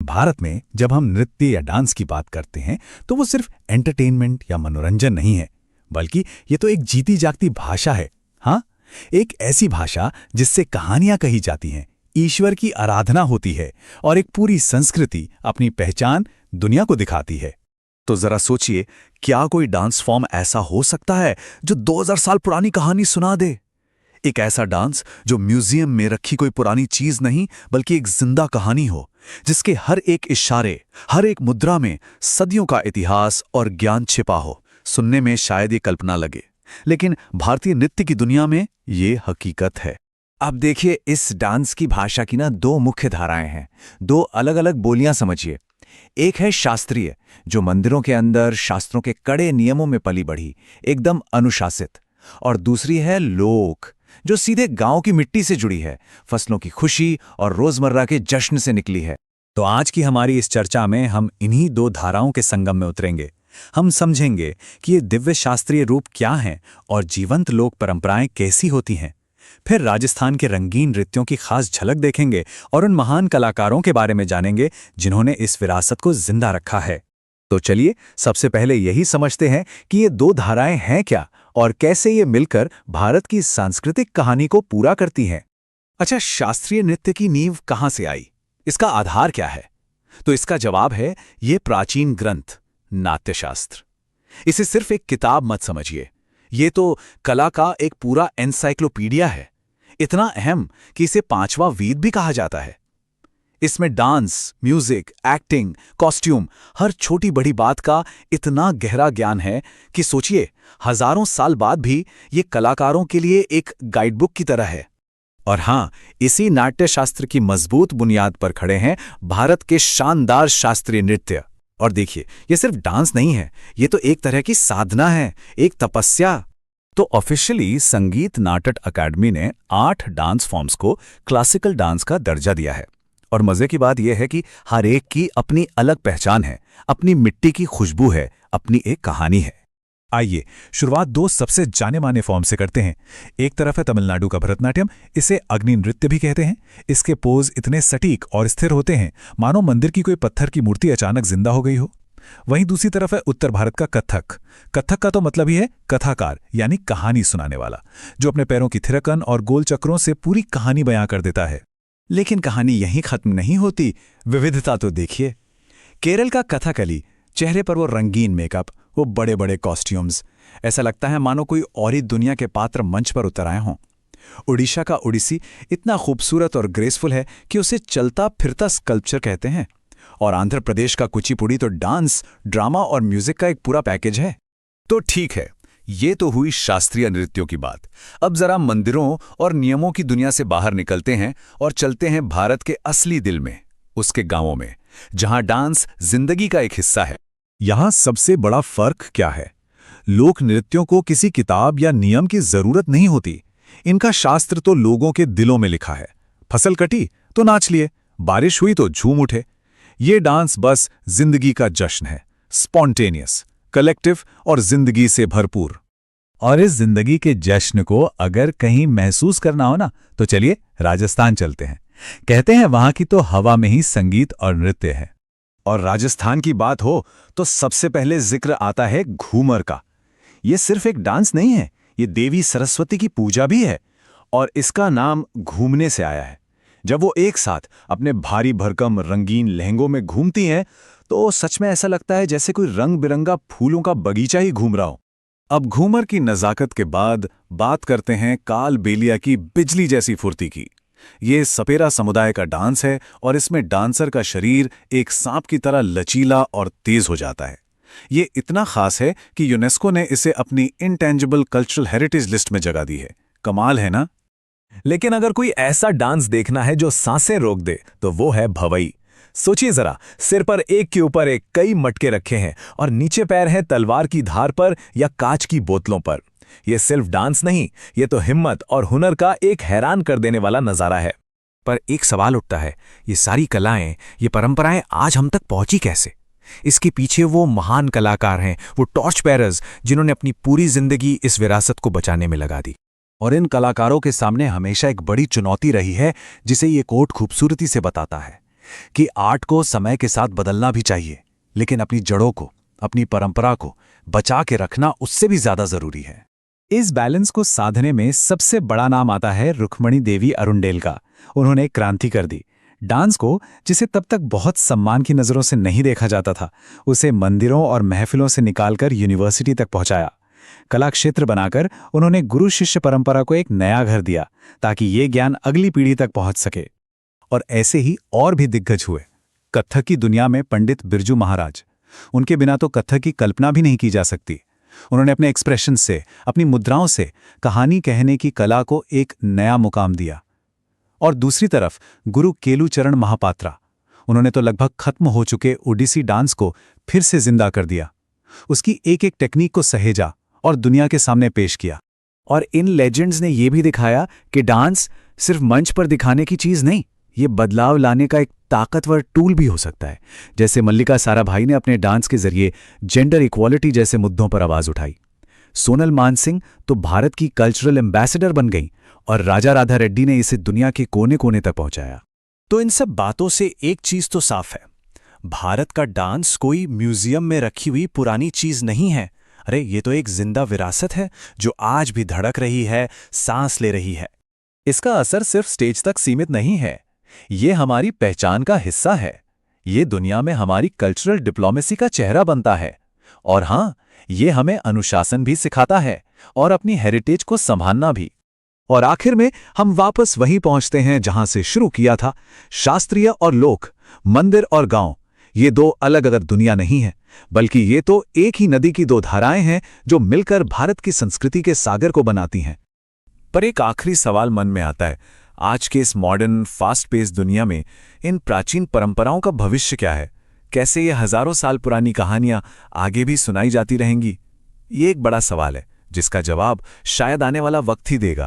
भारत में जब हम नृत्य या डांस की बात करते हैं तो वो सिर्फ एंटरटेनमेंट या मनोरंजन नहीं है, बल्कि ये तो एक जीती जागती भाषा है। हाँ, एक ऐसी भाषा जिससे कहानियां कही जाती हैं, ईश्वर की आराधना होती है और एक पूरी संस्कृति अपनी पहचान दुनिया को दिखाती है। तो जरा सोचिए, क्या कोई डांस फॉर्म ऐसा हो सकता है जो 2000 साल पुरानी कहानी सुना दे? एक ऐसा डांस जो म्यूजियम में रखी कोई पुरानी चीज नहीं, बल्कि एक जिंदा कहानी हो, जिसके हर एक इशारे, हर एक मुद्रा में सदियों का इतिहास और ज्ञान छिपा हो। सुनने में शायद ये कल्पना लगे, लेकिन भारतीय नृत्य की दुनिया में ये हकीकत है। अब देखिए, इस डांस की भाषा की ना दो मुख्य धाराएं हैं, दो अलग अलग बोलियां समझिए। एक है शास्त्रीय, जो मंदिरों के अंदर शास्त्रों के कड़े नियमों में पली बढ़ी, एकदम अनुशासित। और दूसरी है लोक, जो सीधे गांव की मिट्टी से जुड़ी है, फसलों की खुशी और रोजमर्रा के जश्न से निकली है। तो आज की हमारी इस चर्चा में हम इन्हीं दो धाराओं के संगम में उतरेंगे। हम समझेंगे कि ये दिव्य शास्त्रीय रूप क्या हैं और जीवंत लोक परंपराएं कैसी होती हैं। फिर राजस्थान के रंगीन नृत्यों की खास झलक देखेंगे और उन महान कलाकारों के बारे में जानेंगे जिन्होंने इस विरासत को जिंदा रखा है। तो चलिए सबसे पहले यही समझते हैं कि ये दो धाराएं हैं क्या और कैसे ये मिलकर भारत की सांस्कृतिक कहानी को पूरा करती हैं। अच्छा, शास्त्रीय नृत्य की नींव कहाँ से आई? इसका आधार क्या है? तो इसका जवाब है ये प्राचीन ग्रंथ नाट्यशास्त्र। इसे सिर्फ एक किताब मत समझिए, ये तो कला का एक पूरा एनसाइक्लोपीडिया है, इतना अहम कि इसे पांचवा वेद भी कहा जाता है। इसमें डांस, म्यूजिक, एक्टिंग, कॉस्ट्यूम, हर छोटी बड़ी बात का इतना गहरा ज्ञान है कि सोचिए, हजारों साल बाद भी ये कलाकारों के लिए एक गाइडबुक की तरह है। और हाँ, इसी नाट्यशास्त्र की मजबूत बुनियाद पर खड़े हैं भारत के शानदार शास्त्रीय नृत्य। और देखिए, ये सिर्फ डांस नहीं है, ये तो एक तरह की साधना है, एक तपस्या। तो ऑफिशियली संगीत नाटक अकादमी ने 8 डांस फॉर्म्स को क्लासिकल डांस का दर्जा दिया है। और मजे की बात यह है कि हर एक की अपनी अलग पहचान है, अपनी मिट्टी की खुशबू है, अपनी एक कहानी है। आइए शुरुआत दो सबसे जाने माने फॉर्म से करते हैं। एक तरफ है तमिलनाडु का भरतनाट्यम, इसे अग्नि नृत्य भी कहते हैं। इसके पोज इतने सटीक और स्थिर होते हैं मानो मंदिर की कोई पत्थर की मूर्ति अचानक जिंदा हो गई हो। वहीं दूसरी तरफ है उत्तर भारत का कथक। कथक का तो मतलब ही है कथाकार, यानी कहानी सुनाने वाला, जो अपने पैरों की थिरकन और गोल चक्रों से पूरी कहानी बयां कर देता है। लेकिन कहानी यहीं खत्म नहीं होती, विविधता तो देखिए। केरल का कथकली, चेहरे पर वो रंगीन मेकअप, वो बड़े बड़े कॉस्ट्यूम्स, ऐसा लगता है मानो कोई और ही दुनिया के पात्र मंच पर उतर आए हों। उड़ीसा का ओडिसी इतना खूबसूरत और ग्रेसफुल है कि उसे चलता फिरता स्कल्पचर कहते हैं। और आंध्र प्रदेश का कुचिपुड़ी तो डांस, ड्रामा और म्यूजिक का एक पूरा पैकेज है। तो ठीक है, ये तो हुई शास्त्रीय नृत्यों की बात। अब जरा मंदिरों और नियमों की दुनिया से बाहर निकलते हैं और चलते हैं भारत के असली दिल में, उसके गांवों में, जहां डांस जिंदगी का एक हिस्सा है। यहां सबसे बड़ा फर्क क्या है? लोक नृत्यों को किसी किताब या नियम की जरूरत नहीं होती। इनका शास्त्र तो लोगों के दिलों में लिखा है। फसल कटी तो नाच लिए, बारिश हुई तो झूम उठे। ये डांस बस जिंदगी का जश्न है, स्पॉन्टेनियस, कलेक्टिव और जिंदगी से भरपूर। और इस जिंदगी के जश्न को अगर कहीं महसूस करना हो ना, तो चलिए राजस्थान चलते हैं। कहते हैं वहां की तो हवा में ही संगीत और नृत्य है। और राजस्थान की बात हो तो सबसे पहले जिक्र आता है घूमर का। ये सिर्फ एक डांस नहीं है, ये देवी सरस्वती की पूजा भी है। और इसका नाम घूमने से आया है। जब वो एक साथ अपने भारी भरकम रंगीन लहंगों में घूमती हैं, तो सच में ऐसा लगता है जैसे कोई रंग बिरंगा फूलों का बगीचा ही घूम रहा हो। अब घूमर की नजाकत के बाद बात करते हैं काल बेलिया की बिजली जैसी फुर्ती की। ये सपेरा समुदाय का डांस है और इसमें डांसर का शरीर एक सांप की तरह लचीला और तेज हो जाता है। ये इतना खास है कि यूनेस्को ने इसे अपनी इंटेंजिबल कल्चरल हेरिटेज लिस्ट में जगह दी है। कमाल है ना? लेकिन अगर कोई ऐसा डांस देखना है जो सांसें रोक दे, तो वो है भवई। सोचिए जरा, सिर पर एक के ऊपर एक कई मटके रखे हैं और नीचे पैर हैं तलवार की धार पर या कांच की बोतलों पर। यह सिर्फ डांस नहीं, ये तो हिम्मत और हुनर का एक हैरान कर देने वाला नजारा है। पर एक सवाल उठता है, ये सारी कलाएं, ये परंपराएं आज हम तक पहुंची कैसे? इसके पीछे वो महान कलाकार हैं, वो टॉर्च बेयरर्स, जिन्होंने अपनी पूरी जिंदगी इस विरासत को बचाने में लगा दी। और इन कलाकारों के सामने हमेशा एक बड़ी चुनौती रही है, जिसे ये कोट खूबसूरती से बताता है। कि आर्ट को समय के साथ बदलना भी चाहिए, लेकिन अपनी जड़ों को, अपनी परंपरा को बचा के रखना उससे भी ज्यादा जरूरी है। इस बैलेंस को साधने में सबसे बड़ा नाम आता है रुक्मणी देवी अरुंडेल का। उन्होंने एक क्रांति कर दी। डांस को, जिसे तब तक बहुत सम्मान की नज़रों से नहीं देखा जाता था, उसे मंदिरों और महफिलों से निकालकर यूनिवर्सिटी तक पहुंचाया। कला क्षेत्र बनाकर उन्होंने गुरु शिष्य परंपरा को एक नया घर दिया, ताकि ये ज्ञान अगली पीढ़ी तक पहुंच सके। और ऐसे ही और भी दिग्गज हुए। कत्थक की दुनिया में पंडित बिरजू महाराज, उनके बिना तो कत्थक की कल्पना भी नहीं की जा सकती। उन्होंने अपने एक्सप्रेशन से, अपनी मुद्राओं से कहानी कहने की कला को एक नया मुकाम दिया। और दूसरी तरफ गुरु केलुचरण महापात्रा, उन्होंने तो लगभग खत्म हो चुके ओडिसी डांस को फिर से जिंदा कर दिया। उसकी एक एक टेक्निक को सहेजा और दुनिया के सामने पेश किया। और इन लेजेंड्स ने यह भी दिखाया कि डांस सिर्फ मंच पर दिखाने की चीज नहीं, ये बदलाव लाने का एक ताकतवर टूल भी हो सकता है। जैसे मल्लिका साराभाई ने अपने डांस के जरिए जेंडर इक्वालिटी जैसे मुद्दों पर आवाज उठाई। सोनल मानसिंह तो भारत की कल्चरल एम्बेसडर बन गई और राजा राधा रेड्डी ने इसे दुनिया के कोने कोने तक पहुंचाया। तो इन सब बातों से एक चीज तो साफ है, भारत का डांस कोई म्यूजियम में रखी हुई पुरानी चीज नहीं है। अरे ये तो एक जिंदा विरासत है जो आज भी धड़क रही है, सांस ले रही है। इसका असर सिर्फ स्टेज तक सीमित नहीं है, ये हमारी पहचान का हिस्सा है। ये दुनिया में हमारी कल्चरल डिप्लोमेसी का चेहरा बनता है। और हां, ये हमें अनुशासन भी सिखाता है और अपनी हेरिटेज को संभालना भी। और आखिर में हम वापस वहीं पहुंचते हैं जहां से शुरू किया था। शास्त्रीय और लोक, मंदिर और गांव, ये दो अलग अलग दुनिया नहीं है, बल्कि ये तो एक ही नदी की दो धाराएं हैं जो मिलकर भारत की संस्कृति के सागर को बनाती हैं। पर एक आखिरी सवाल मन में आता है, आज के इस मॉडर्न फास्ट पेस दुनिया में इन प्राचीन परंपराओं का भविष्य क्या है? कैसे ये हजारों साल पुरानी कहानियां आगे भी सुनाई जाती रहेंगी? ये एक बड़ा सवाल है जिसका जवाब शायद आने वाला वक्त ही देगा।